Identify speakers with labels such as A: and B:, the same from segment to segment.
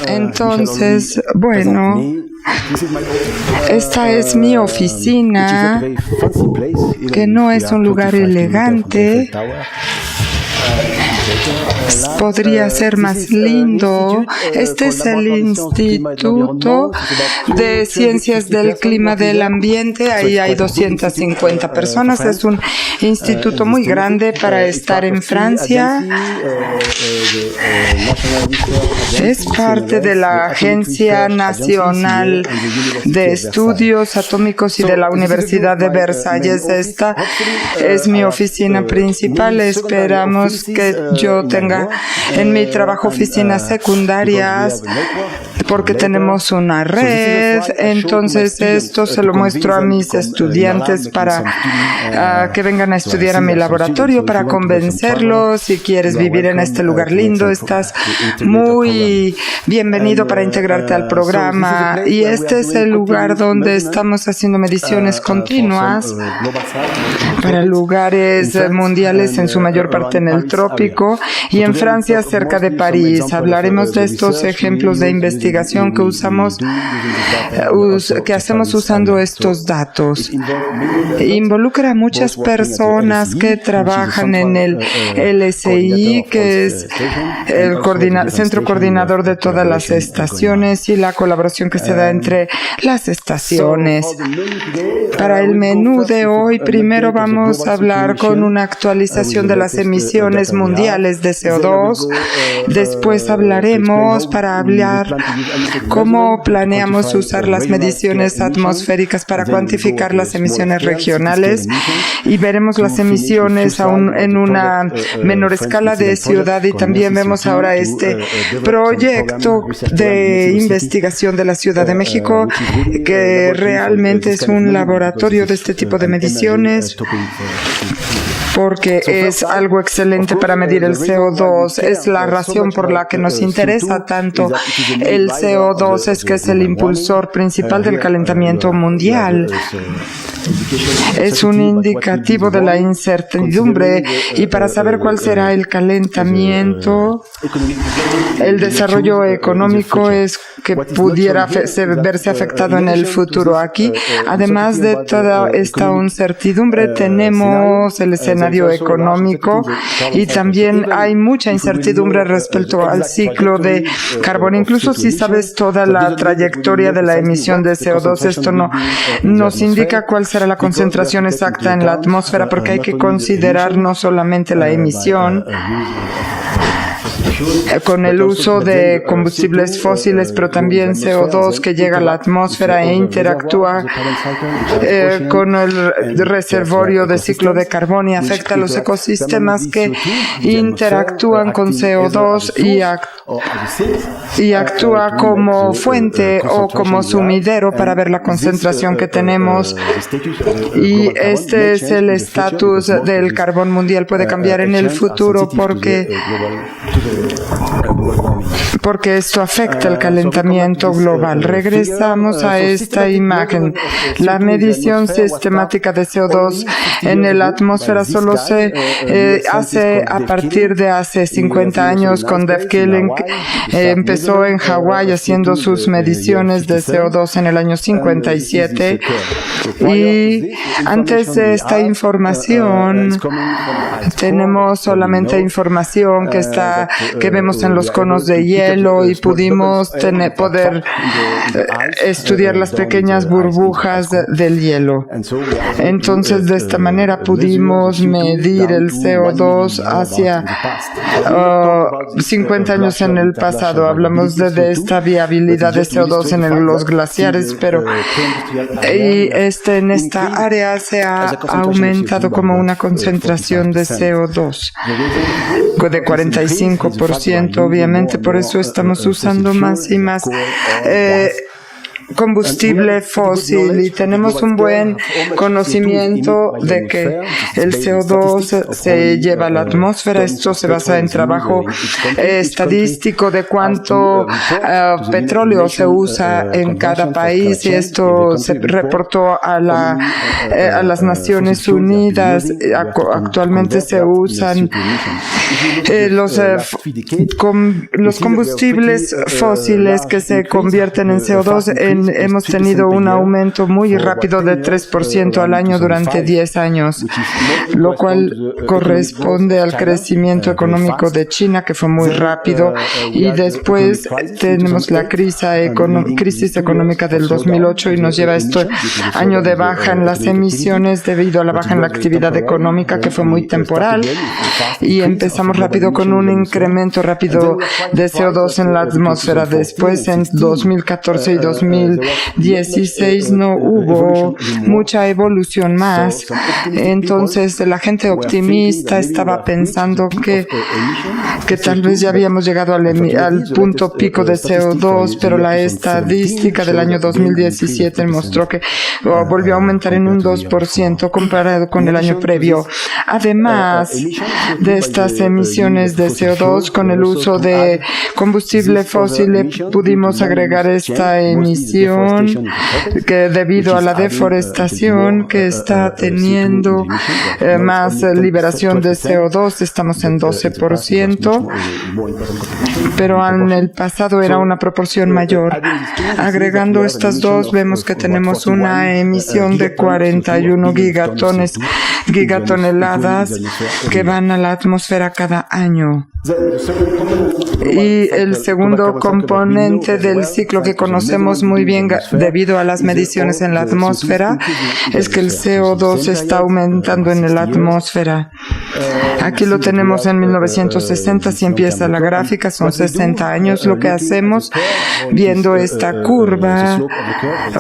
A: Entonces, bueno, esta es mi oficina, que no es un lugar elegante. Podría ser más lindo. Este es el Instituto de Ciencias del Clima del Ambiente. Ahí hay 250 personas. Es un instituto muy grande para estar en Francia. Es parte de la Agencia Nacional de Estudios Atómicos y de la Universidad de Versalles. Esta es mi oficina principal. Esperamos que yo tenga en mi trabajo oficinas secundarias porque tenemos una red. Entonces esto se lo muestro a mis estudiantes para que vengan a estudiar a mi laboratorio, para convencerlos. Si quieres vivir en este lugar lindo, estás muy bienvenido para integrarte al programa. Y este es el lugar donde estamos haciendo mediciones continuas para lugares mundiales, en su mayor parte en el trópico, y en Francia, cerca de París. Hablaremos de estos ejemplos de investigación que hacemos usando estos datos. Involucra a muchas personas que trabajan en el LSI, que es el centro coordinador de todas las estaciones, y la colaboración que se da entre las estaciones. Para el menú de hoy, primero vamos a hablar con una actualización de las emisiones mundiales de CO2. Después hablaremos para hablar cómo planeamos usar las mediciones atmosféricas para cuantificar las emisiones regionales, y veremos las emisiones aún en una menor escala de ciudad, y también vemos ahora este proyecto de investigación de la Ciudad de México, que realmente es un laboratorio de este tipo de mediciones, porque es algo excelente para medir el CO2. Es la razón por la que nos interesa tanto el CO2, es que es el impulsor principal del calentamiento mundial. Es un indicativo de la incertidumbre, y para saber cuál será el calentamiento, el desarrollo económico es que pudiera verse afectado en el futuro. Aquí, además de toda esta incertidumbre, tenemos el escenario económico, y también hay mucha incertidumbre respecto al ciclo de carbono. Incluso si sabes toda la trayectoria de la emisión de CO2, esto no nos indica cuál será la concentración exacta en la atmósfera, porque hay que considerar no solamente la emisión con el uso de combustibles fósiles, pero también CO2 que llega a la atmósfera e interactúa con el reservorio de ciclo de carbono y afecta a los ecosistemas que interactúan con CO2 y actúa como fuente o como sumidero para ver la concentración que tenemos. Y este es el estatus del carbón mundial. Puede cambiar en el futuro porque esto afecta el calentamiento global. Regresamos a esta imagen. La medición sistemática de CO2 en la atmósfera solo se hace a partir de hace 50 años con Dave Killing. Empezó en Hawái haciendo sus mediciones de CO2 en el año 57. Y antes de esta información, tenemos solamente información que vemos en los conos de hielo, y pudimos poder estudiar las pequeñas burbujas del hielo. Entonces, de esta manera pudimos medir el CO2 hacia 50 años en el pasado. Hablamos de esta viabilidad de CO2 en los glaciares, pero en esta área se ha aumentado como una concentración de CO2 de 45%, obviamente. Por eso estamos usando más y más combustible fósil y tenemos un buen conocimiento de que el CO2 se lleva a la atmósfera. Esto se basa en trabajo estadístico de cuánto petróleo se usa en cada país, y esto se reportó a las Naciones Unidas. Actualmente se usan los combustibles fósiles que se convierten en CO2. Hemos tenido un aumento muy rápido de 3% al año durante 10 años, lo cual corresponde al crecimiento económico de China, que fue muy rápido, y después tenemos la crisis económica del 2008 y nos lleva a este año de baja en las emisiones debido a la baja en la actividad económica, que fue muy temporal, y empezamos rápido con un incremento rápido de CO2 en la atmósfera. Después, en 2014 y 2016 no hubo mucha evolución más. Entonces la gente optimista estaba pensando que tal vez ya habíamos llegado al punto pico de CO2, pero la estadística del año 2017 mostró que volvió a aumentar en un 2% comparado con el año previo. Además de estas emisiones de CO2, con el uso de combustible fósil pudimos agregar esta emisión que, debido a la deforestación que está teniendo más liberación de CO2, estamos en 12%, pero en el pasado era una proporción mayor. Agregando estas dos, vemos que tenemos una emisión de 41 gigatoneladas que van a la atmósfera cada año. Y el segundo componente del ciclo que conocemos muy bien debido a las mediciones en la atmósfera es que el CO2 está aumentando en la atmósfera. Aquí lo tenemos en 1960, si empieza la gráfica, son 60 años. Lo que hacemos viendo esta curva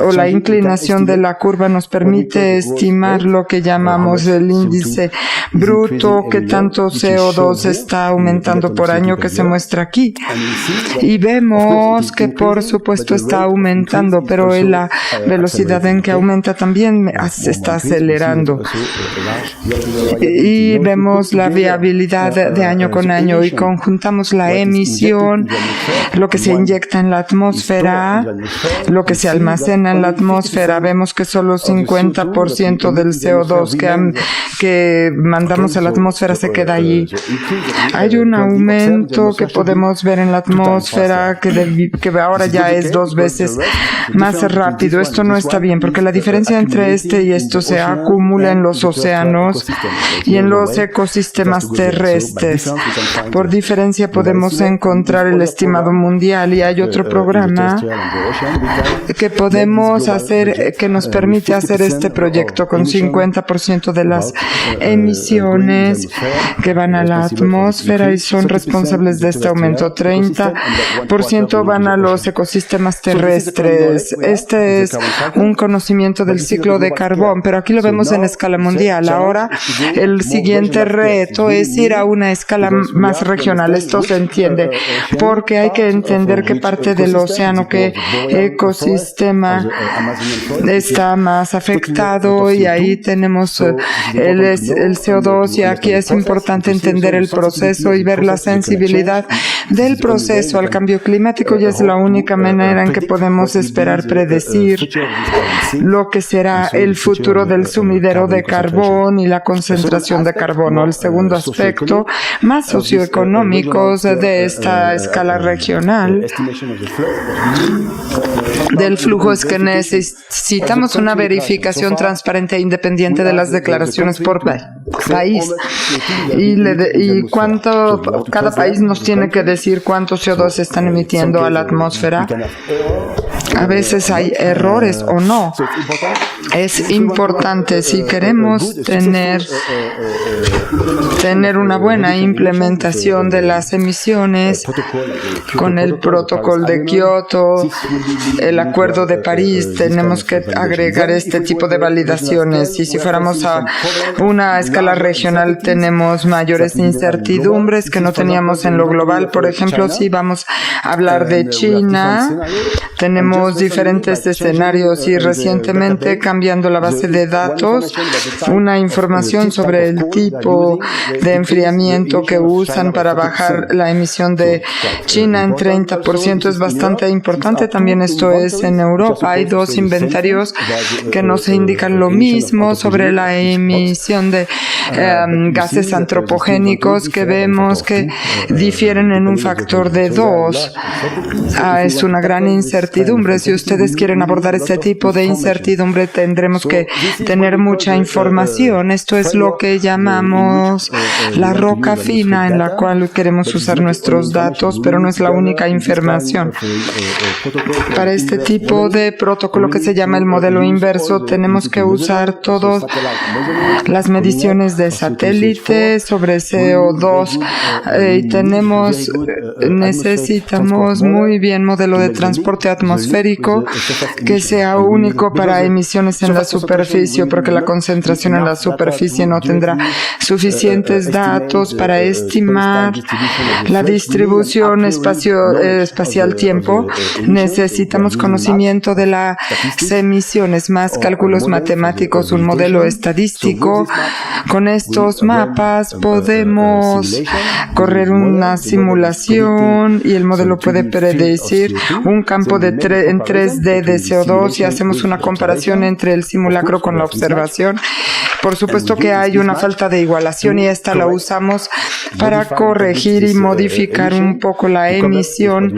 A: o la inclinación de la curva nos permite estimar lo que llamamos el índice bruto, que tanto CO2 está aumentando por año, que se muestra aquí. Y vemos que por supuesto está aumentando, pero la velocidad en que aumenta también se está acelerando. Y vemos la viabilidad de año con año y conjuntamos la emisión, lo que se inyecta en la atmósfera, lo que se almacena en la atmósfera. Vemos que solo 50% del CO2 que mandamos a la atmósfera se queda allí. Hay un aumento que podemos ver en la atmósfera que ahora ya es 2 veces más rápido. Esto no está bien, porque la diferencia entre este y esto se acumula en los océanos y en los ecosistemas terrestres. Por diferencia podemos encontrar el estimado mundial, y hay otro programa que podemos hacer, que nos permite hacer este proyecto con 50% de las emisiones que van a la atmósfera y son responsables de este aumento. 30% van a los ecosistemas terrestres. Este es un conocimiento del ciclo de carbón, pero aquí lo vemos en escala mundial. Ahora el siguiente reto es ir a una escala más regional. Esto se entiende porque hay que entender qué parte del océano, qué ecosistema está más afectado, y ahí tenemos el CO2, y aquí es importante entender el proceso y ver la sensibilidad del proceso al cambio climático, y es la única manera en que podemos esperar predecir lo que será el futuro del sumidero de carbón y la concentración de carbono. El segundo aspecto, más socioeconómico de esta escala regional del flujo, es que necesitamos una verificación transparente e independiente de las declaraciones por país, y cuánto cada país nos tiene que decir cuánto CO2 están emitiendo a la atmósfera. A veces hay errores o no. Es importante, si queremos tener una buena implementación de las emisiones con el protocolo de Kioto, el Acuerdo de París, tenemos que agregar este tipo de validaciones. Y si fuéramos a una escala escala regional tenemos mayores incertidumbres que no teníamos en lo global. Por ejemplo, si vamos a hablar de China, tenemos diferentes escenarios y recientemente, cambiando la base de datos, una información sobre el tipo de enfriamiento que usan para bajar la emisión de China en 30% es bastante importante. También esto es en Europa. Hay dos inventarios que nos indican lo mismo sobre la emisión de gases antropogénicos, que vemos que difieren en un factor de 2. Es una gran incertidumbre. Si ustedes quieren abordar este tipo de incertidumbre, tendremos que tener mucha información. Esto es lo que llamamos la roca fina en la cual queremos usar nuestros datos, pero no es la única información. Para este tipo de protocolo que se llama el modelo inverso, tenemos que usar todas las mediciones de satélite sobre CO2 y necesitamos muy bien modelo de transporte atmosférico que sea único para emisiones en la superficie, porque la concentración en la superficie no tendrá suficientes datos para estimar la distribución espacial-tiempo. Necesitamos conocimiento de las emisiones, más cálculos matemáticos, un modelo estadístico. Con estos mapas podemos correr una simulación y el modelo puede predecir un campo en 3D de CO2 y hacemos una comparación entre el simulacro con la observación. Por supuesto que hay una falta de igualación y esta la usamos para corregir y modificar un poco la emisión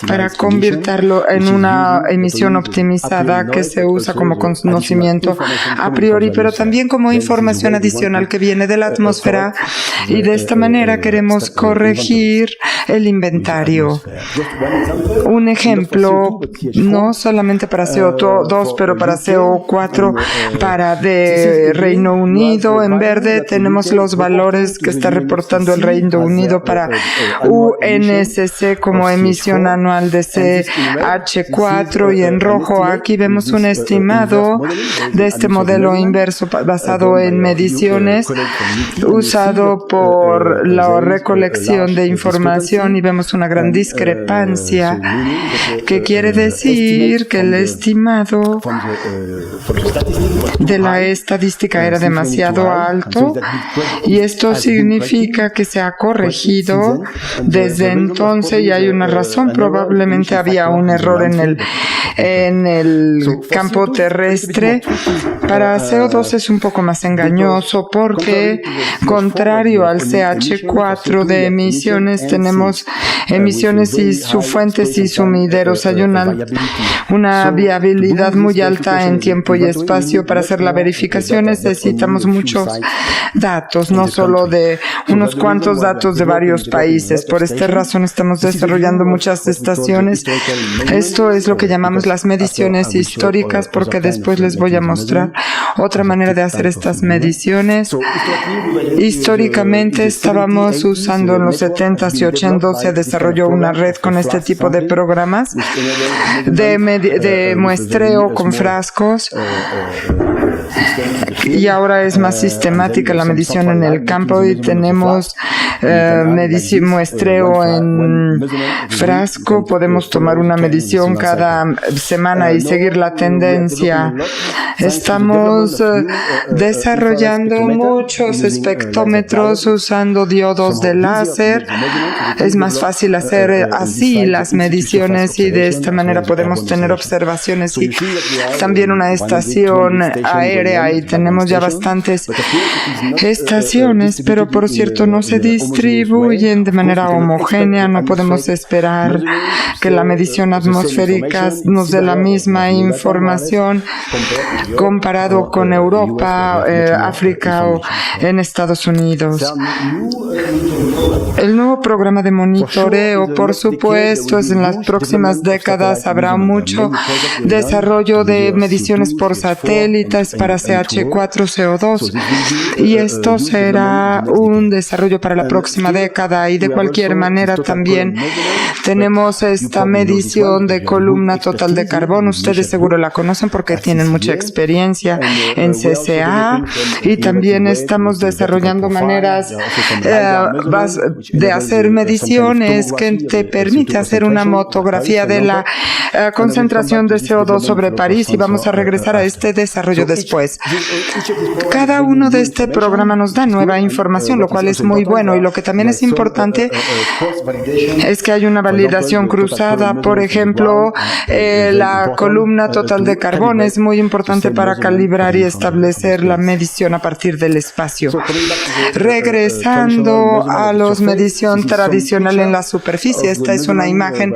A: para convertirlo en una emisión optimizada que se usa como conocimiento a priori, pero también como información adicional que viene de la atmósfera, y de esta manera queremos corregir el inventario. Un ejemplo, no solamente para CO2, pero para CO4, para de Reino Unido. En verde tenemos los valores que está reportando el Reino Unido para UNSC como emisión anual de CH4, y en rojo aquí vemos un estimado de este modelo inverso basado en mediciones usado por la recolección de información, y vemos una gran discrepancia que quiere decir que el estimado de la estadística era demasiado alto, y esto significa que se ha corregido desde entonces, y hay una razón. Probablemente había un error en el campo terrestre. Para CO2 es un poco más engañoso porque, contrario al CH4 de emisiones, tenemos emisiones y sus fuentes y sumideros. Hay una viabilidad muy alta en tiempo y espacio. Para hacer la verificación necesitamos muchos datos, no solo de unos cuantos datos de varios países. Por esta razón estamos desarrollando muchas estaciones. Esto es lo que llamamos las mediciones históricas, porque después les voy a mostrar otra manera de hacer estas mediciones. Históricamente estábamos usando en los 70s y 80s, se desarrolló una red con este tipo de programas de muestreo con frascos, y ahora es más sistemática la medición en el campo y tenemos muestreo en frasco. Podemos tomar una medición cada semana y seguir la tendencia. Estamos desarrollando muchos espectrómetros usando diodos de láser. Es más fácil hacer así las mediciones y de esta manera podemos tener observaciones, y también una estación aérea, y tenemos ya bastantes estaciones, pero por cierto no se distribuyen de manera homogénea. No podemos esperar que la medición atmosférica nos dé la misma información comparado con Europa, África o en Estados Unidos. El nuevo programa de monitoreo, por supuesto, es en las próximas décadas habrá mucho desarrollo de mediciones por satélites emisiones para CH4CO2, y esto será un desarrollo para la próxima década. Y de cualquier manera también tenemos esta medición de columna total de carbono. Ustedes seguro la conocen porque tienen mucha experiencia en CCA, y también estamos desarrollando maneras de hacer mediciones que te permite hacer una motografía de la concentración de CO2 sobre París, y vamos a regresar a este desarrollo después. Cada uno de este programa nos da nueva información, lo cual es muy bueno, y lo que también es importante es que hay una validación cruzada. Por ejemplo, la columna total de carbono es muy importante para calibrar y establecer la medición a partir del espacio. Regresando a la medición tradicional en la superficie, esta es una imagen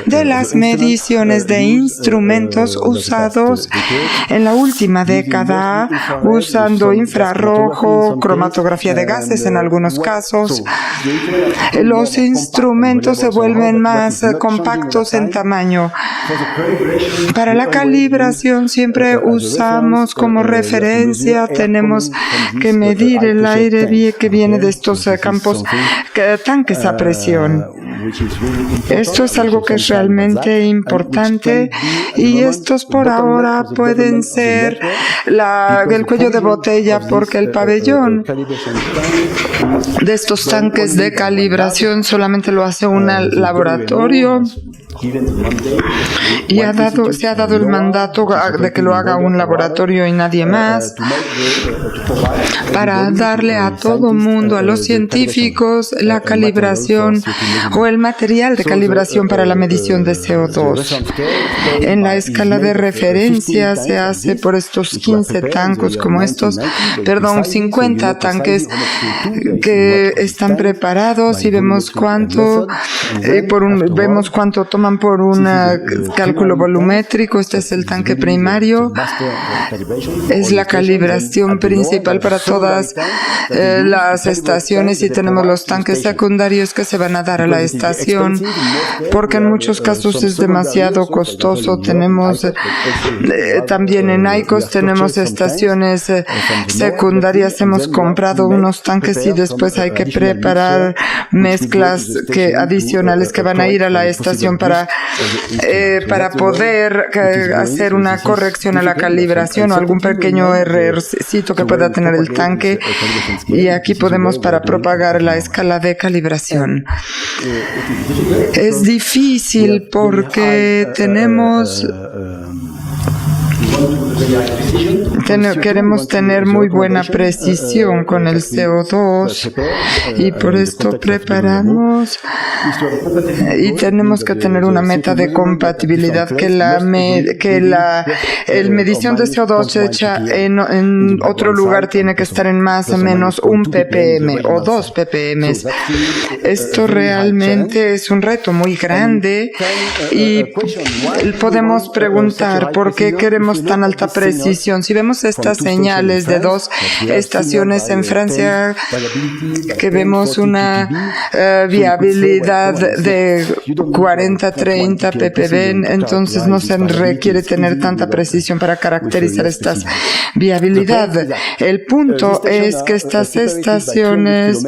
A: de las mediciones de instrumentos usados en la última década, usando infrarrojo, cromatografía de gases en algunos casos. Los instrumentos se vuelven más compactos en tamaño. Para la calibración siempre usamos como referencia, tenemos que medir el aire que viene de estos campos, tanques a presión. Esto es algo que es realmente importante, y estos por ahora pueden ser el cuello de botella, porque el pabellón de estos tanques de calibración solamente lo hace un laboratorio, y se ha dado el mandato de que lo haga un laboratorio y nadie más, para darle a todo mundo, a los científicos, la calibración o el material de calibración para la medición de CO2. En la escala de referencia se hace por estos 15 tanques como estos, 50 tanques que están preparados, y vemos cuánto toman por un cálculo volumétrico. Este es el tanque primario, es la calibración principal para todas las estaciones, y tenemos los tanques secundarios que se van a dar a la estación, porque en muchos casos es demasiado costoso. Tenemos también en ICOS tenemos estaciones secundarias. Hemos comprado unos tanques y después hay que preparar mezclas adicionales que van a ir a la estación para poder hacer una corrección a la calibración o algún pequeño errorcito que pueda tener el tanque, y aquí podemos para propagar la escala de calibración. Es difícil porque queremos tener muy buena precisión con el CO2, y por esto preparamos, y tenemos que tener una meta de compatibilidad, que la medición de CO2 hecha en otro lugar tiene que estar en más o menos 1 ppm o 2 ppm. Esto realmente es un reto muy grande, y podemos preguntar por qué queremos tan alta precisión. Si vemos estas señales de 2 estaciones en Francia, que vemos una viabilidad de 40-30 ppb, entonces no se requiere tener tanta precisión para caracterizar esta viabilidad. El punto es que estas estaciones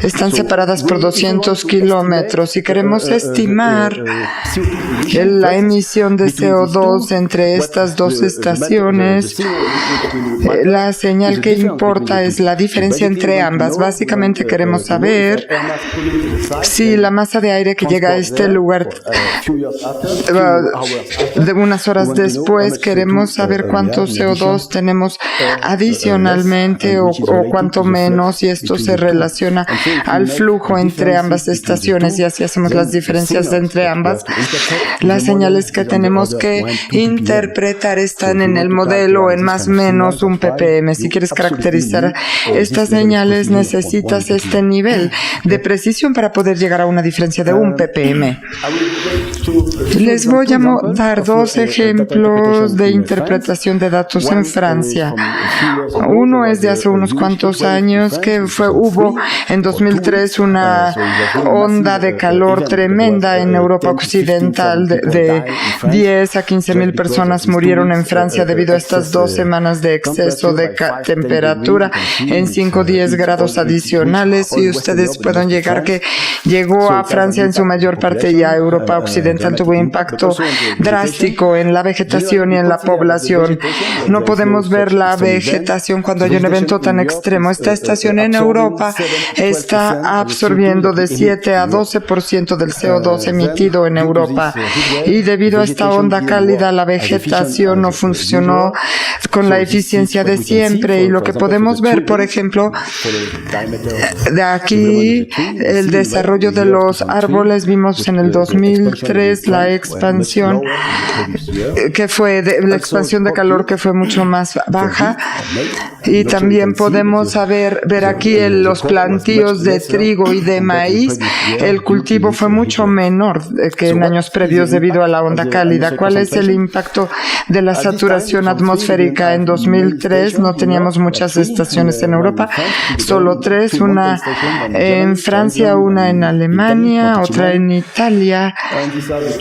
A: están separadas por 200 kilómetros, y queremos estimar la emisión de CO2 entre estas dos estaciones. La señal que importa es la diferencia entre ambas. Básicamente queremos saber si la masa de aire que llega a este lugar de unas horas después, queremos saber cuánto CO2 tenemos adicionalmente o cuánto menos, y esto se relaciona al flujo entre ambas estaciones, y así hacemos las diferencias entre ambas. Las señales que tenemos que interpretar están en el modelo en más o menos 1 ppm. Si quieres caracterizar estas señales, necesitas este nivel de precisión para poder llegar a una diferencia de 1 ppm. Les voy a dar 2 ejemplos de interpretación de datos en Francia. Uno es de hace unos cuantos años, que hubo en 2003 una onda de calor tremenda en Europa Occidental. De 10 a 15 mil personas murieron en Francia debido a estas 2 semanas semanas de exceso de temperatura en 5 o 10 grados adicionales, y ustedes pueden llegar que llegó a Francia en su mayor parte y a Europa Occidental. Tuvo impacto drástico en la vegetación y en la población. No podemos ver la vegetación cuando hay un evento tan extremo. Esta estación en Europa está absorbiendo de 7 a 12% del CO2 emitido en Europa, y debido a esta onda cálida la vegetación no funcionó con la eficiencia de siempre. Y lo que podemos ver, por ejemplo, de aquí, el desarrollo de los árboles, vimos en el 2003 la expansión la expansión de calor que fue mucho más baja, y también podemos ver aquí los plantíos de trigo y de maíz. El cultivo fue mucho menor que en años previos debido a la onda cálida. ¿Cuál es el impacto de la saturación atmosférica? En 2003 no teníamos muchas estaciones en Europa, solo 3, una en Francia, una en Alemania, otra en Italia,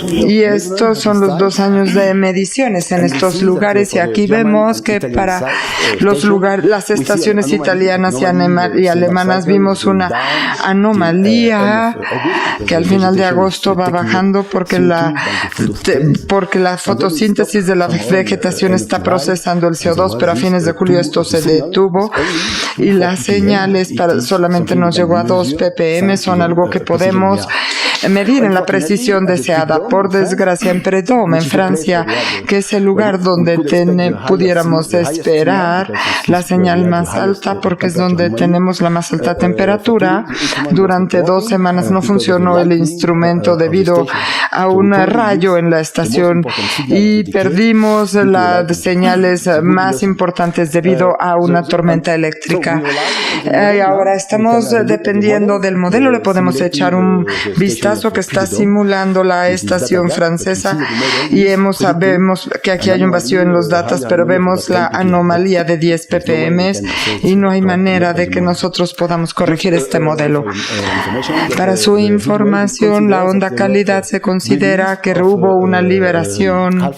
A: y estos son los 2 años de mediciones en estos lugares. Y aquí vemos que para las estaciones italianas y alemanas vimos una anomalía que al final de agosto va bajando porque la fotosíntesis de la vegetación está procesando el CO2, pero a fines de julio esto se detuvo y las señales solamente nos llegó a 2 ppm. Son algo que podemos medir en la precisión deseada. Por desgracia, en Prud'homme, en Francia, que es el lugar donde pudiéramos esperar la señal más alta, porque es donde tenemos la más alta temperatura, durante 2 semanas no funcionó el instrumento debido a un rayo en la estación y perdimos las señales más importantes debido a una tormenta eléctrica. Ahora estamos dependiendo del modelo. Le podemos echar un vistazo que está simulando la estación francesa, y vemos que aquí hay un vacío en los datos, pero vemos la anomalía de 10 ppm y no hay manera de que nosotros podamos corregir este modelo. Para su información, la onda cálida se considera que hubo una liberación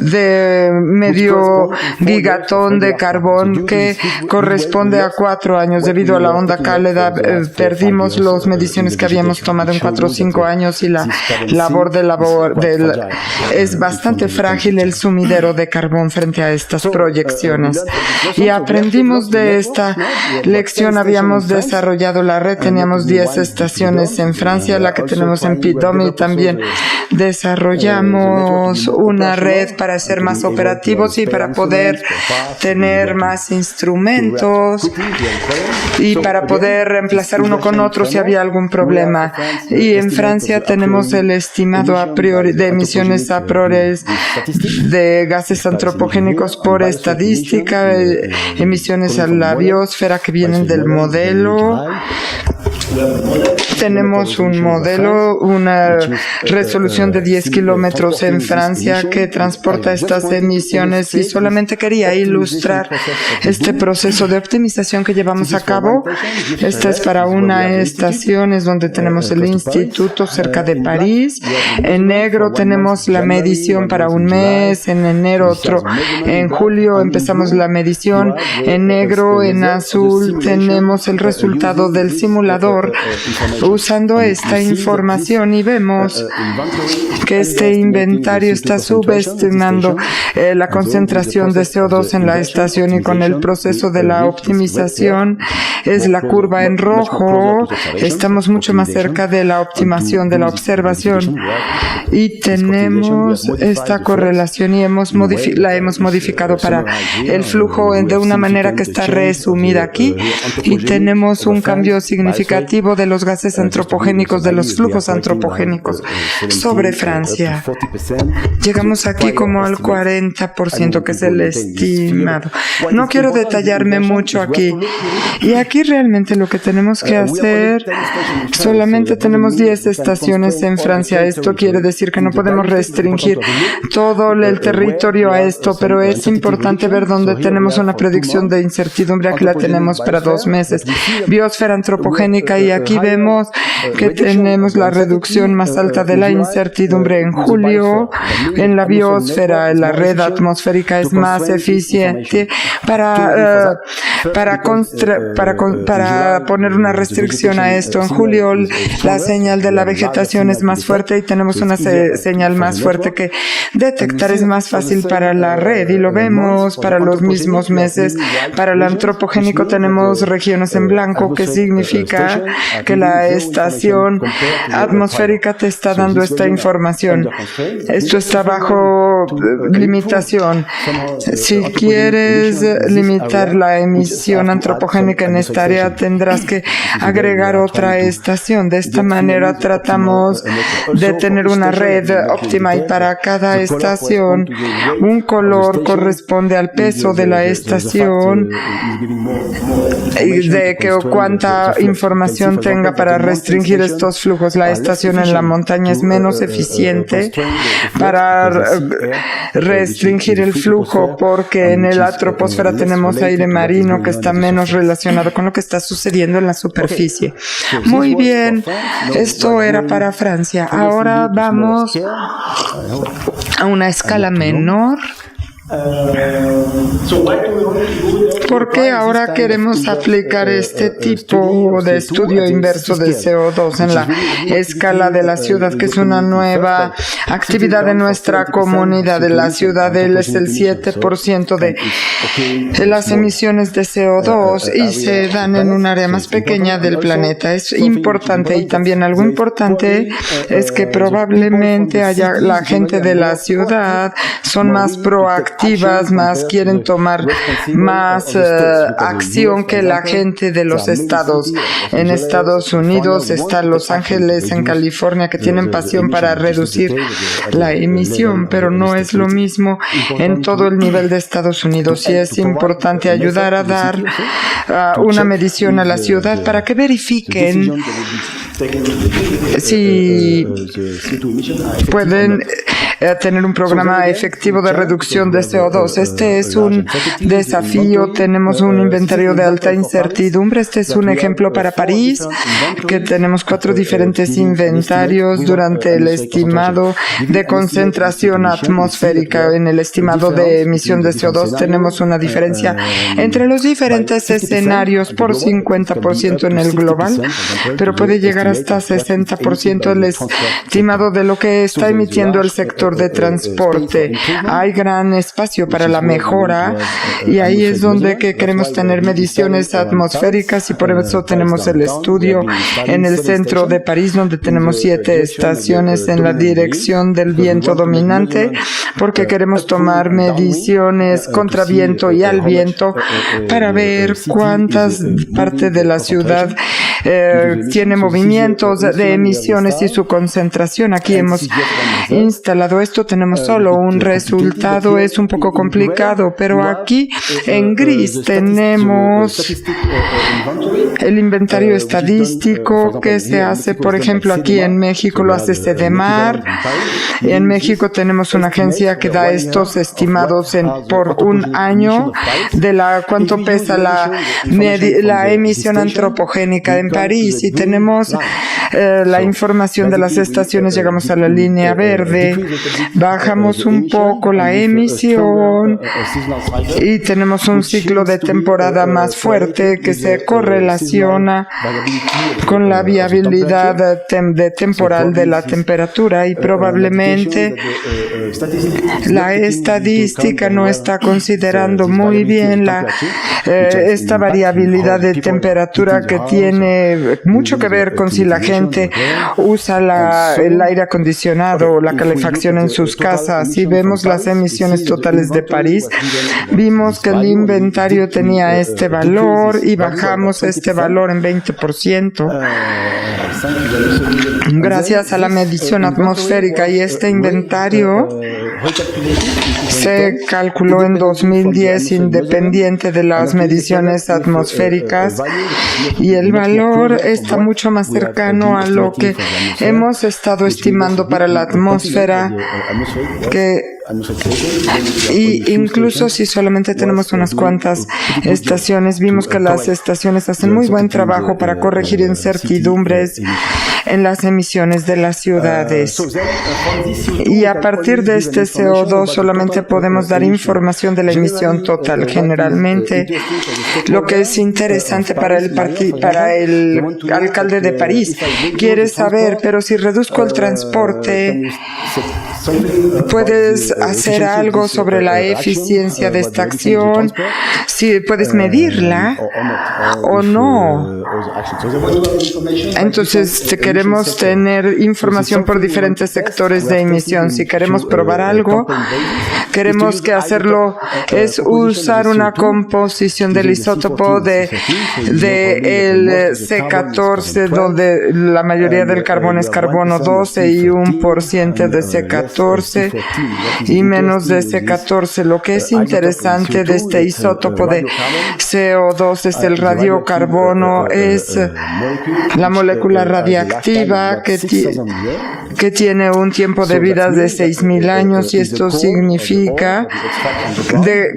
A: de medio gigatón de carbón, que corresponde a 4 años. Debido a la onda cálida perdimos las mediciones que habíamos tomado en 4 o 5 años, y la labor es bastante frágil el sumidero de carbón frente a estas proyecciones. Y aprendimos de esta lección. Habíamos desarrollado la red, teníamos 10 estaciones en Francia, la que tenemos en Prud'homme, y también desarrollamos una red para ser más operativos y para poder tener más instrumentos y para poder reemplazar uno con otro si había algún problema. Y en Francia tenemos el estimado a priori de emisiones a priori de gases antropogénicos por estadística, emisiones a la biosfera que vienen del modelo. Tenemos un modelo, una resolución de 10 kilómetros en Francia que transporta estas emisiones, y solamente quería ilustrar este proceso de optimización que llevamos a cabo. Esta es para una estación, es donde tenemos el instituto cerca de París. En negro tenemos la medición para un mes, en enero otro, en julio empezamos la medición. En negro, en azul tenemos el resultado del simulador usando esta información, y vemos que este inventario está subestimando la concentración de CO2 en la estación, y con el proceso de la optimización es la curva en rojo. Estamos mucho más cerca de la optimización de la observación, y tenemos esta correlación, y la hemos modificado para el flujo de una manera que está resumida aquí, y tenemos un cambio significativo de los gases antropogénicos, de los flujos antropogénicos sobre Francia. Llegamos aquí como al 40%, que es el estimado. No quiero detallarme mucho aquí. Y aquí realmente lo que tenemos que hacer, solamente tenemos 10 estaciones en Francia. Esto quiere decir que no podemos restringir todo el territorio a esto, pero es importante ver dónde tenemos una predicción de incertidumbre. Aquí la tenemos para 2 meses. Biosfera antropogénica atmosférica, y aquí vemos que tenemos la reducción más alta de la incertidumbre en julio. En la biosfera, la red atmosférica es más eficiente para poner una restricción a esto. En julio la señal de la vegetación es más fuerte y tenemos una señal más fuerte que detectar. Es más fácil para la red y lo vemos para los mismos meses. Para el antropogénico tenemos regiones en blanco, que significa que la estación atmosférica te está dando esta información. Esto está bajo limitación. Si quieres limitar la emisión antropogénica en esta área, tendrás que agregar otra estación. De esta manera tratamos de tener una red óptima, y para cada estación un color corresponde al peso de la estación y de que cuánta información tenga para restringir estos flujos. La estación en la montaña es menos eficiente para restringir el flujo, porque en la troposfera tenemos aire marino que está menos relacionado con lo que está sucediendo en la superficie. Muy bien, esto era para Francia. Ahora vamos a una escala menor. ¿Por qué ahora queremos aplicar este tipo de estudio inverso de CO2 en la escala de la ciudad, que es una nueva actividad de nuestra comunidad? De la ciudad es el 7% de las emisiones de CO2 y se dan en un área más pequeña del planeta. Es importante, y también algo importante es que probablemente haya la gente de la ciudad son más proactivas, más quieren tomar más acción que la gente de los estados. En Estados Unidos está Los Ángeles, en California, que tienen pasión para reducir la emisión, pero no es lo mismo en todo el nivel de Estados Unidos, y es importante ayudar a dar una medición a la ciudad para que verifiquen si pueden tener un programa efectivo de reducción de CO2. Este es un desafío. Tenemos un inventario de alta incertidumbre. Este es un ejemplo para París, que tenemos 4 diferentes inventarios durante el estimado de concentración atmosférica. En el estimado de emisión de CO2 tenemos una diferencia entre los diferentes escenarios por 50% en el global, pero puede llegar hasta 60% el estimado de lo que está emitiendo el sector de transporte. Hay gran espacio para la mejora, y ahí es donde que queremos tener mediciones atmosféricas, y por eso tenemos el estudio en el centro de París, donde tenemos 7 estaciones en la dirección del viento dominante, porque queremos tomar mediciones contra viento y al viento para ver cuántas parte de la ciudad tiene movimientos de emisiones y su concentración. Aquí hemos instalado esto, tenemos solo un resultado, es un poco complicado, pero aquí en gris tenemos el inventario estadístico que se hace, por ejemplo, aquí en México lo hace CDMAR. En México tenemos una agencia que da estos estimados por un año de cuánto pesa la emisión antropogénica. En París, y tenemos la información de las estaciones, llegamos a la línea verde, bajamos un poco la emisión y tenemos un ciclo de temporada más fuerte que se correlaciona con la viabilidad temporal de la temperatura, y probablemente la estadística no está considerando muy bien esta variabilidad de temperatura, que tiene mucho que ver con si la gente usa el aire acondicionado o la calefacción en sus casas. Si vemos las emisiones totales de París, vimos que el inventario tenía este valor y bajamos este valor en 20%. Gracias a la medición atmosférica, y este inventario se calculó en 2010 independiente de las las mediciones atmosféricas y el valor está mucho más cercano a lo que hemos estado estimando para la atmósfera y incluso si solamente tenemos unas cuantas estaciones, vimos que las estaciones hacen muy buen trabajo para corregir incertidumbres en las emisiones de las ciudades. Y a partir de este CO2 solamente podemos dar información de la emisión total. Generalmente, lo que es interesante para el alcalde de París quiere saber, pero si reduzco el transporte, ¿puedes hacer algo sobre la eficiencia de esta acción? Si puedes medirla o no. Entonces, queremos tener información por diferentes sectores de emisión. Si queremos probar algo, queremos que hacerlo es usar una composición del isótopo de el C14, donde la mayoría del carbono es carbono 12 y 1% de C14 y menos de C14. Lo que es interesante de este isótopo de CO2 es el radiocarbono, es la molécula radiactiva que tiene un tiempo de vida de 6.000 años, y esto significa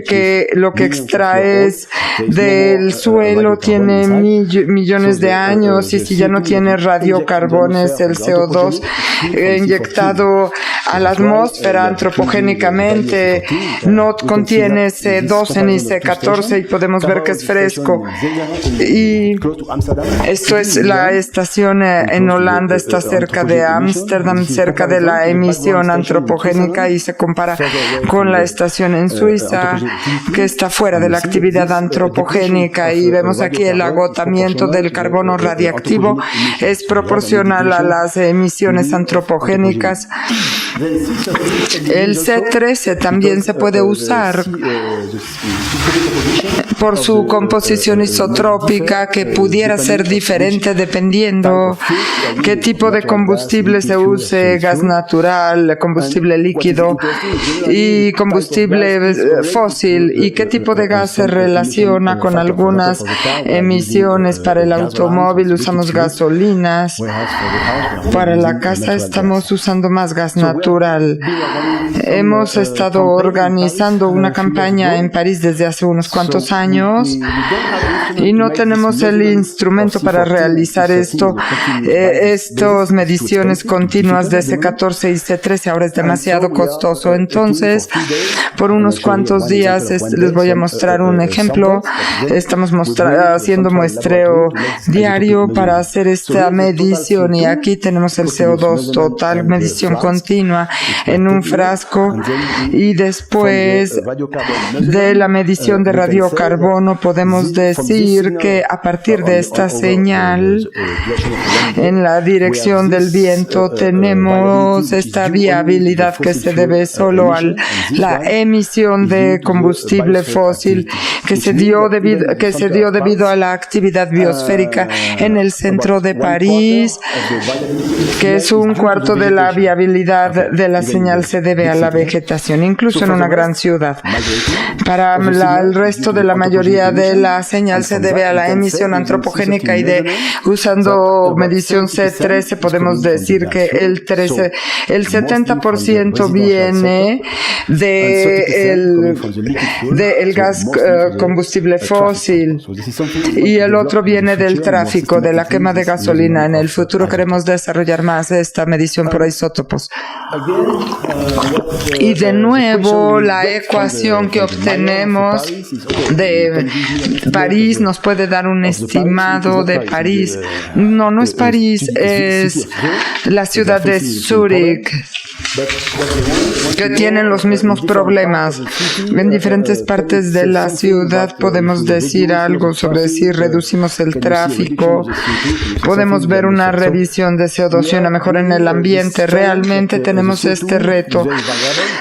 A: que lo que extraes del suelo tiene millones de años, y si ya no tiene radiocarbones, el CO2 inyectado a la atmósfera antropogénicamente no contiene C12 ni C14 y podemos ver que es fresco. Y esto es la estación en Holanda, está cerca de Ámsterdam, cerca de la emisión antropogénica, y se compara con la estación en Suiza, que está fuera de la actividad antropogénica, y vemos aquí el agotamiento del carbono radiactivo es proporcional a las emisiones antropogénicas. El C13 también se puede usar por su composición isotrópica, que pudiera ser diferente dependiendo qué tipo de combustible se use: gas natural, combustible líquido y combustible fósil, y qué tipo de gas se relaciona con algunas emisiones. Para el automóvil usamos gasolinas, para la casa estamos usando más gas natural. Hemos estado organizando una campaña en París desde hace unos cuantos años y no tenemos el instrumento para realizar estas mediciones continuas de C14 y C13. Ahora es demasiado costoso. Entonces, por unos cuantos días les voy a mostrar un ejemplo. Estamos haciendo muestreo diario para hacer esta medición, y aquí tenemos el CO2 total, medición continua en un frasco, y después de la medición de radiocarbono podemos decir que a partir de esta señal en la dirección del viento tenemos esta viabilidad que se debe solo a la emisión de combustible fósil que se dio debido a la actividad biosférica en el centro de París, que es un cuarto de la viabilidad de la señal se debe a la vegetación, incluso en una gran ciudad. Para el resto de la mayoría de la señal se debe a la emisión antropogénica, y usando medición C13 podemos decir que el 70% viene del gas combustible fósil, y el otro viene del tráfico, de la quema de gasolina. En el futuro queremos desarrollar más esta medición por isótopos. Y de nuevo, la ecuación que obtenemos de París nos puede dar un estimado de París. No es París, es la ciudad de Zúrich, que tienen los mismos problemas. En diferentes partes de la ciudad podemos decir algo sobre si reducimos el tráfico, podemos ver una revisión de CO2 y una mejora en el ambiente. Realmente tenemos este reto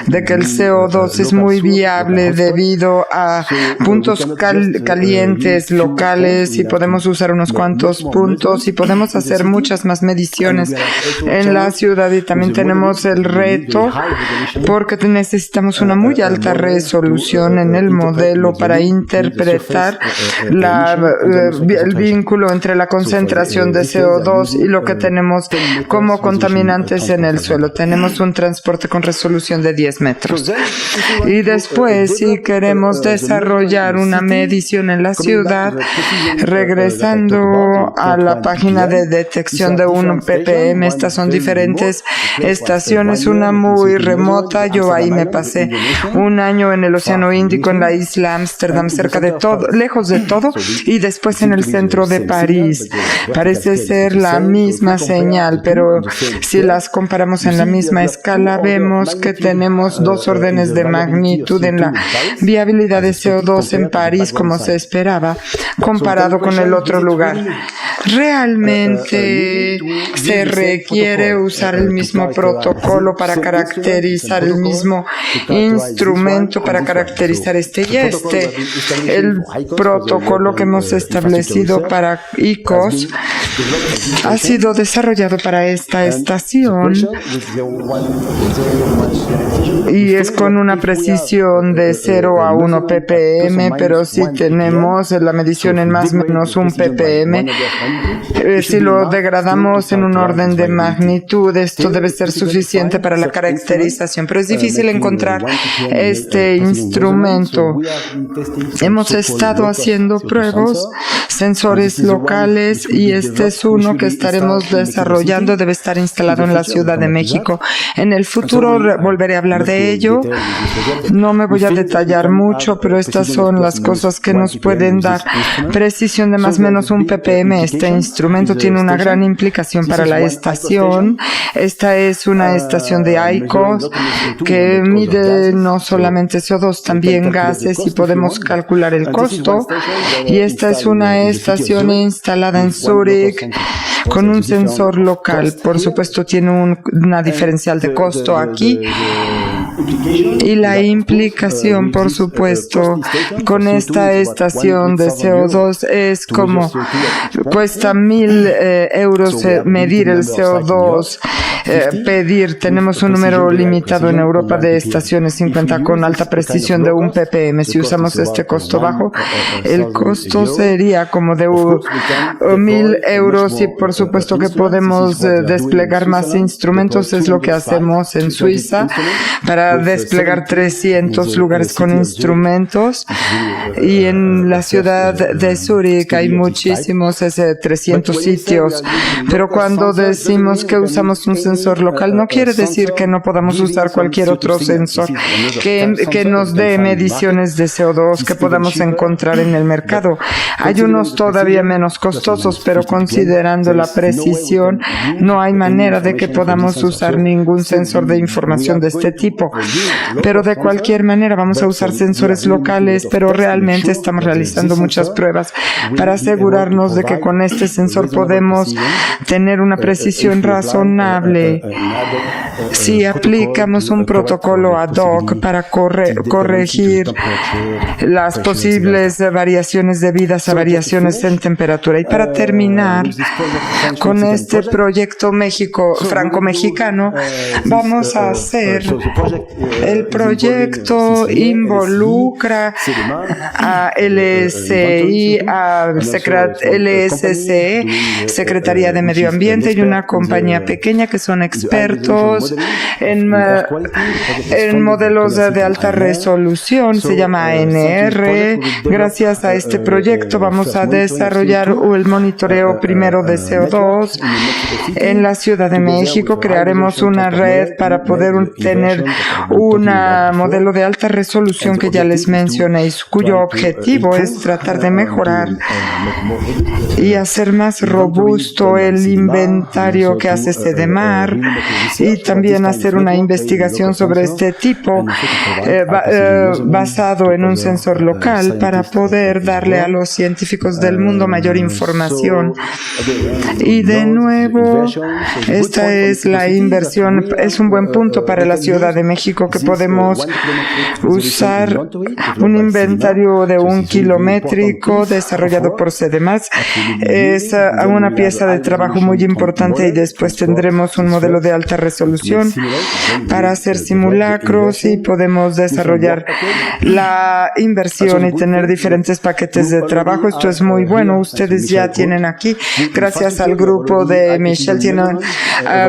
A: de que el CO2 es muy viable debido a puntos calientes locales, y podemos usar unos cuantos puntos y podemos hacer muchas más mediciones en la ciudad. Y también tenemos el reto reto porque necesitamos una muy alta resolución en el modelo para interpretar el vínculo entre la concentración de CO2 y lo que tenemos como contaminantes en el suelo. Tenemos un transporte con resolución de 10 metros. Y después, si queremos desarrollar una medición en la ciudad, regresando a la página de detección de 1 ppm, estas son diferentes estaciones, una muy remota. Yo ahí me pasé un año en el Océano Índico, en la isla Ámsterdam, cerca de todo, lejos de todo, y después en el centro de París. Parece ser la misma señal, pero si las comparamos en la misma escala, vemos que tenemos 2 órdenes de magnitud en la viabilidad de CO2 en París, como se esperaba, comparado con el otro lugar. Realmente se requiere usar el mismo protocolo para caracterizar el mismo instrumento para caracterizar este y este. El protocolo que hemos establecido para IQOS ha sido desarrollado para esta estación y es con una precisión de 0 a 1 ppm, pero si tenemos la medición en más o menos 1 ppm, si lo degradamos en un orden de magnitud, esto debe ser suficiente para la caracterización, pero es difícil encontrar este instrumento. Hemos estado haciendo pruebas, sensores locales, y este es uno que estaremos desarrollando, debe estar instalado en la Ciudad de México. En el futuro volveré a hablar de ello. No me voy a detallar mucho, pero estas son las cosas que nos pueden dar precisión de más o menos 1 ppm. Este instrumento tiene una gran implicación para la estación. Esta es una estación de IQOS que mide no solamente CO2, también gases, y podemos calcular el costo. Y esta es una estación instalada en Zúrich con un sensor local. Por supuesto, tiene una diferencial de costo aquí. Y la implicación, por supuesto, con esta estación de CO2 es como cuesta 1.000 euros medir el CO2. Tenemos un número limitado en Europa de estaciones 50 con alta precisión de 1 ppm. Si usamos este costo bajo, el costo sería como de 1.000 euros, y por supuesto que podemos desplegar más instrumentos. Es lo que hacemos en Suiza para desplegar 300 lugares con instrumentos, y en la ciudad de Zúrich hay muchísimos, 300 sitios. Pero cuando decimos que usamos un sensor local, no quiere decir que no podamos usar cualquier otro sensor que nos dé mediciones de CO2 que podamos encontrar en el mercado. Hay unos todavía menos costosos, pero considerando la precisión, no hay manera de que podamos usar ningún sensor de información de este tipo. Pero de cualquier manera vamos a usar sensores locales, pero realmente estamos realizando muchas pruebas para asegurarnos de que con este sensor podemos tener una precisión razonable. Si aplicamos un protocolo ad hoc para corregir las posibles variaciones debidas a variaciones en temperatura. Y para terminar con este proyecto franco-mexicano, vamos a hacer el proyecto involucra a LSI, a LSCE, Secretaría de Medio Ambiente, y una compañía pequeña que son expertos en modelos de alta resolución, se llama ANR. Gracias a este proyecto vamos a desarrollar el monitoreo primero de CO2 en la Ciudad de México. Crearemos una red para poder tener un modelo de alta resolución que ya les mencioné, cuyo objetivo es tratar de mejorar y hacer más robusto el inventario que hace CDMAR, y también hacer una investigación sobre este tipo basado en un sensor local para poder darle a los científicos del mundo mayor información. Y de nuevo, esta es la inversión, es un buen punto para la Ciudad de México, que podemos usar un inventario de 1 kilométrico desarrollado por CDMAR. Es una pieza de trabajo muy importante, y después tendremos un modelo de alta resolución resolución para hacer simulacros y podemos desarrollar la inversión y tener diferentes paquetes de trabajo. Esto es muy bueno. Ustedes ya tienen aquí, gracias al grupo de Michelle, tienen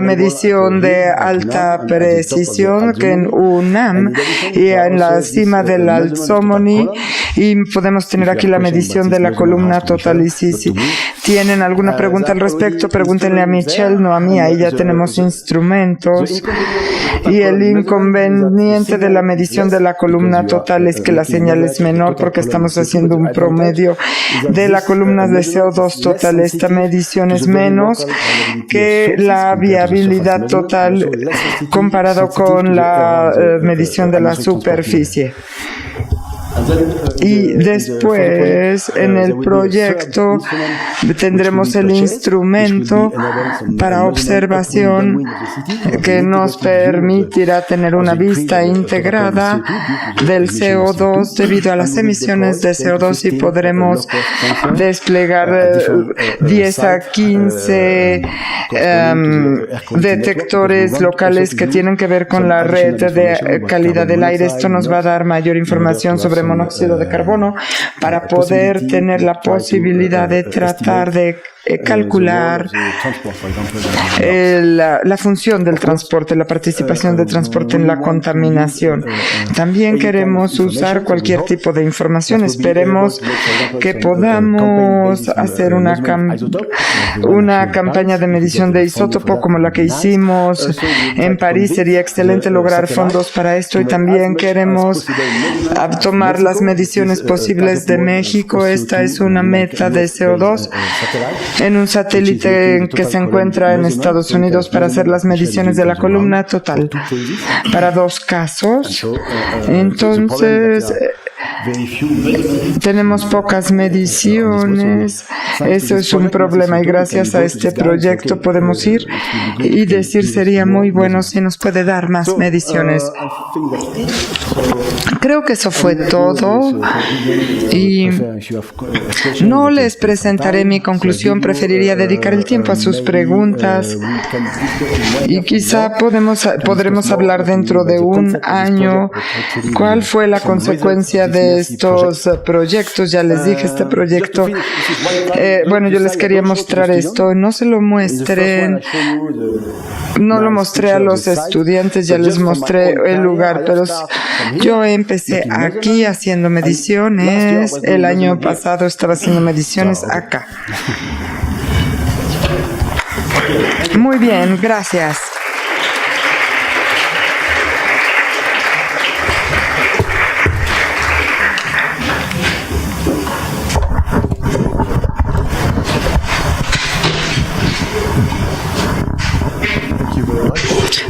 A: medición de alta precisión que en UNAM y en la cima del Alzomoni, y podemos tener aquí la medición de la columna total. Y si tienen alguna pregunta al respecto, pregúntenle a Michelle, no a mí. Ahí ya tenemos instrumentos. Y el inconveniente de la medición de la columna total es que la señal es menor porque estamos haciendo un promedio de la columna de CO2 total. Esta medición es menos que la viabilidad total comparado con la medición de la superficie. Y después, en el proyecto, tendremos el instrumento para observación que nos permitirá tener una vista integrada del CO2 debido a las emisiones de CO2, y podremos desplegar 10 a 15 detectores locales que tienen que ver con la red de calidad del aire. Esto nos va a dar mayor información sobre monóxido de carbono para poder tener la posibilidad de tratar de calcular la función del transporte, la participación del transporte en la contaminación. También queremos usar cualquier tipo de información. Esperemos que podamos hacer una campaña de medición de isótopo como la que hicimos en París. Sería excelente lograr fondos para esto, y también queremos tomar las mediciones posibles de México. Esta es una meta de CO2 en un satélite que se encuentra en Estados Unidos para hacer las mediciones de la columna total para 2 casos. Entonces, tenemos pocas mediciones. Eso es un problema, y gracias a este proyecto podemos ir y decir, sería muy bueno si nos puede dar más mediciones. Creo que eso fue todo, y no les presentaré mi conclusión. Preferiría dedicar el tiempo a sus preguntas, y quizá podremos hablar dentro de un año cuál fue la consecuencia de estos proyectos. Ya les dije, este proyecto, bueno, yo les quería mostrar esto. No se lo muestren, no lo mostré a los estudiantes, ya les mostré el lugar, pero yo empecé aquí haciendo mediciones. El año pasado estaba haciendo mediciones acá. Muy bien, gracias.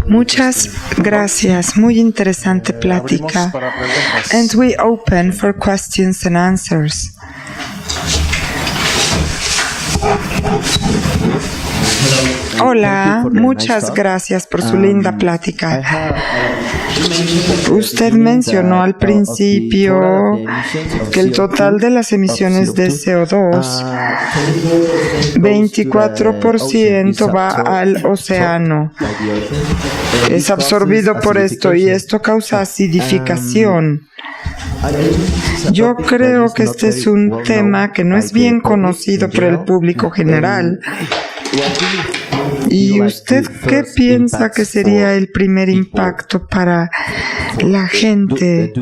A: Muchas gracias. Muy interesante plática. And we open for questions and answers. Hola, muchas gracias por su linda plática. Usted mencionó al principio que el total de las emisiones de CO2, 24% va al océano. Es absorbido por esto, y esto causa acidificación. Yo creo que este es un tema que no es bien conocido por el público general. ¿Y usted qué piensa que sería el primer impacto para la gente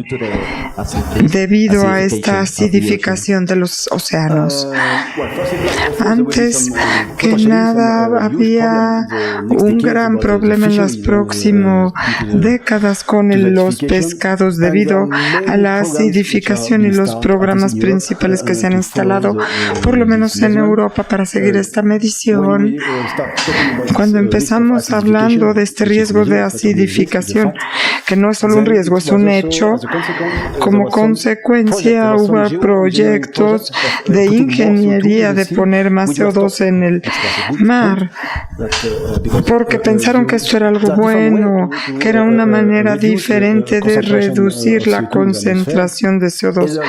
A: debido a esta acidificación de los océanos? Antes que nada, había un gran problema en las próximas décadas con los pescados debido a la acidificación, y los programas principales que se han instalado, por lo menos en Europa, para seguir esta medición. Cuando empezamos hablando de este riesgo de acidificación, que no es solo un riesgo, es un hecho, como consecuencia hubo proyectos de ingeniería de poner más CO2 en el mar, porque pensaron que esto era algo bueno, que era una manera diferente de reducir la concentración de CO2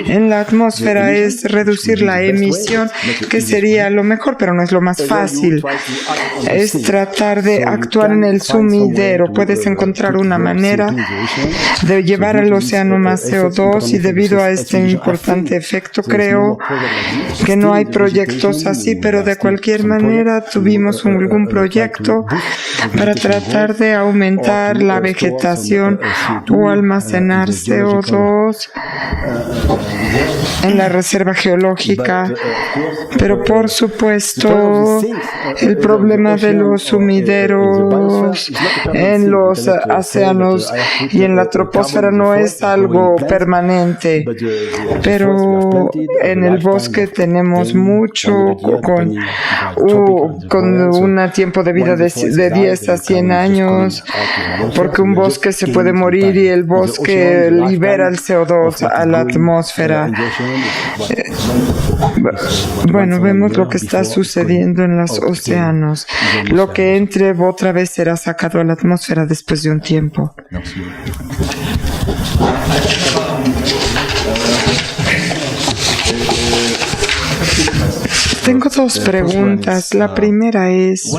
A: en la atmósfera. Es reducir la emisión, que sería lo mejor, pero no es lo más fácil. es tratar de actuar en el sumidero. Puedes encontrar una manera de llevar al océano más CO2 y debido a este importante efecto creo que no hay proyectos así, pero de cualquier manera tuvimos algún proyecto para tratar de aumentar la vegetación o almacenar CO2 en la reserva geológica. Pero por supuesto, el problema de los sumideros en los océanos y en la troposfera no es algo permanente, pero en el bosque tenemos mucho con un tiempo de vida de 10 a 100 años, porque un bosque se puede morir y el bosque libera el CO2 a la atmósfera. Bueno, vemos lo que está sucediendo en los océanos. Lo que entre otra vez será sacado a la atmósfera después de un tiempo. Tengo dos preguntas. La primera es,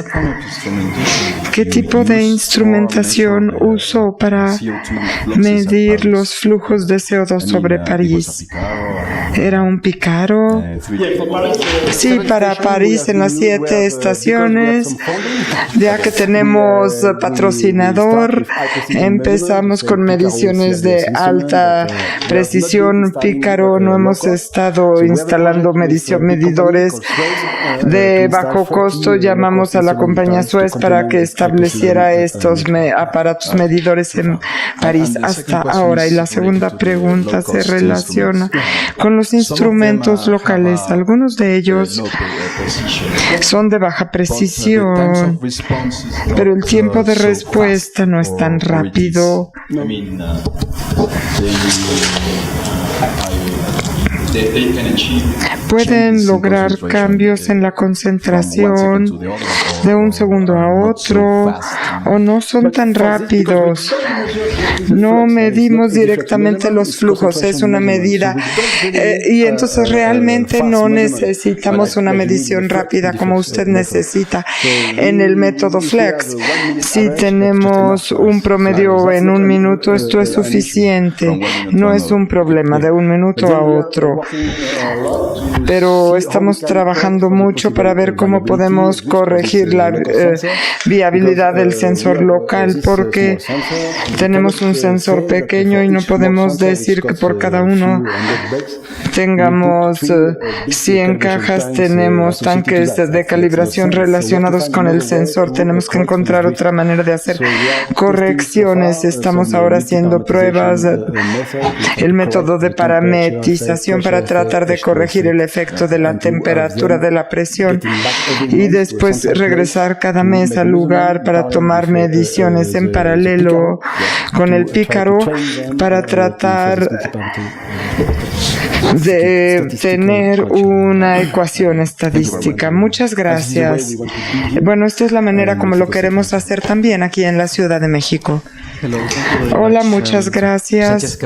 A: ¿qué tipo de instrumentación usó para medir los flujos de CO2 sobre París? ¿Era un Picaro? Sí, para París en las 7 estaciones. Ya que tenemos patrocinador, empezamos con mediciones de alta precisión. Picaro no hemos estado instalando medidores de bajo costo. Llamamos a la compañía Suez para que estableciera estos aparatos medidores en París hasta ahora. Y la segunda pregunta se relaciona con los instrumentos locales. Algunos de ellos son de baja precisión, pero el tiempo de respuesta no es tan rápido. Pueden lograr cambios en la concentración de un segundo a otro o no son tan rápidos. No medimos directamente los flujos, es una medida y entonces realmente no necesitamos una medición rápida como usted necesita en el método Flex. Si tenemos un promedio en un minuto, esto es suficiente, no es un problema de un minuto a otro. Pero estamos trabajando mucho para ver cómo podemos corregir la viabilidad del sensor local, porque tenemos un sensor pequeño y no podemos decir que por cada uno tengamos 100 cajas, tenemos tanques de calibración relacionados con el sensor. Tenemos que encontrar otra manera de hacer correcciones. Estamos ahora haciendo pruebas, el método de parametrización para tratar de corregir el efecto de la temperatura de la presión y después regresar cada mes al lugar para tomar mediciones en paralelo con el Picaro para tratar de tener una ecuación estadística. Muchas gracias. Bueno, esta es la manera como lo queremos hacer también aquí en la Ciudad de México. Hola, muchas gracias.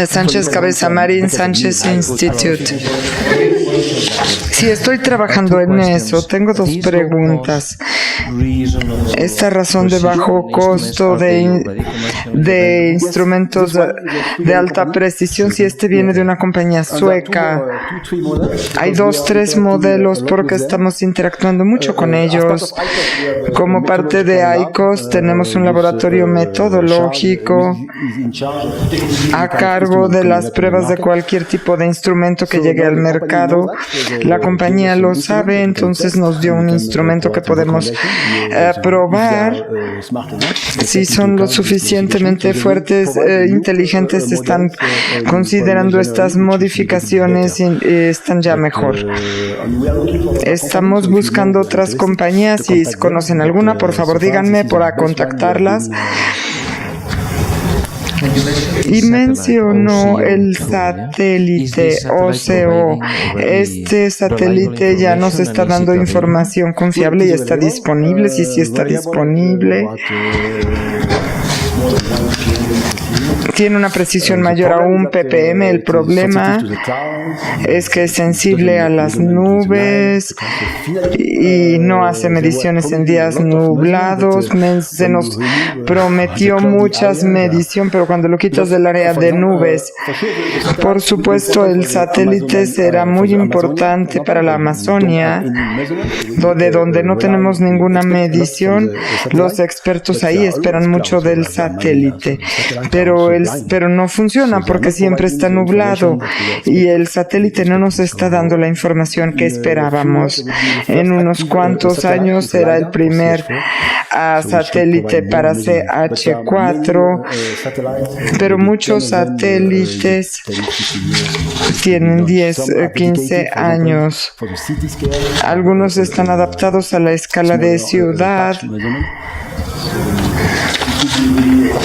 A: Sánchez Cabeza Marín, Sánchez Institute. Sí, estoy trabajando en eso. Tengo dos preguntas. Esta razón de bajo costo de instrumentos de alta precisión, si este viene de una compañía sueca, hay 3 modelos porque estamos interactuando mucho con ellos. Como parte de ICOS tenemos un laboratorio metodológico a cargo de las pruebas de cualquier tipo de instrumento que llegue al mercado. La compañía lo sabe, entonces nos dio un instrumento que podemos probar si son lo suficientemente fuertes, inteligentes, están considerando estas modificaciones y están ya mejor. Estamos buscando otras compañías. Si conocen alguna, por favor díganme para contactarlas. Y mencionó el satélite OCO. Este satélite ya nos está dando información confiable y está disponible. Sí está disponible. tiene una precisión mayor a 1 ppm. El problema es que es sensible a las nubes y no hace mediciones en días nublados. Se nos prometió muchas mediciones, pero cuando lo quitas del área de nubes, por supuesto el satélite será muy importante para la Amazonia, de donde no tenemos ninguna medición. Los expertos ahí esperan mucho del satélite, pero no funciona porque siempre está nublado y el satélite no nos está dando la información que esperábamos. En unos cuantos años será el primer satélite para CH4, pero muchos satélites tienen 10, 15 años. Algunos están adaptados a la escala de ciudad.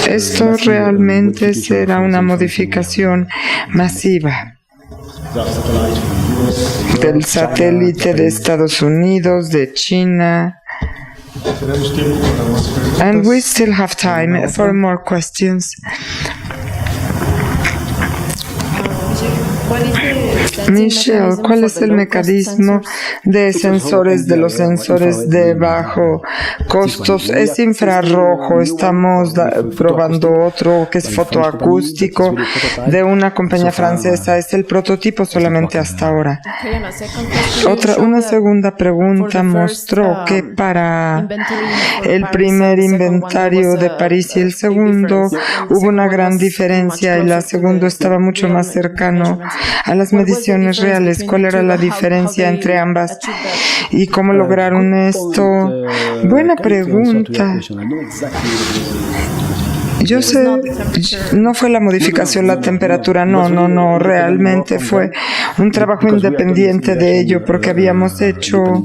A: Esto realmente será una modificación masiva del satélite de Estados Unidos, de China. And we still have time for more questions. Michelle, ¿cuál es el mecanismo de sensores de los sensores de bajo costos? Es infrarrojo. Estamos probando otro que es fotoacústico de una compañía francesa. Es el prototipo solamente hasta ahora. Una segunda pregunta mostró que para el primer inventario de París y el segundo hubo una gran diferencia y el segundo estaba mucho más cercano a las mediciones reales. ¿Cuál era la diferencia entre ambas? ¿Y cómo lograron esto? Buena pregunta. Yo sé, no fue la modificación, la temperatura, no, realmente fue un trabajo independiente de ello, porque habíamos hecho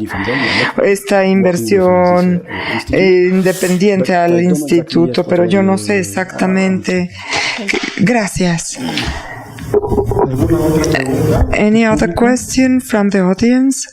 A: esta inversión independiente al instituto, pero yo no sé exactamente. Gracias. Any other question from the audience?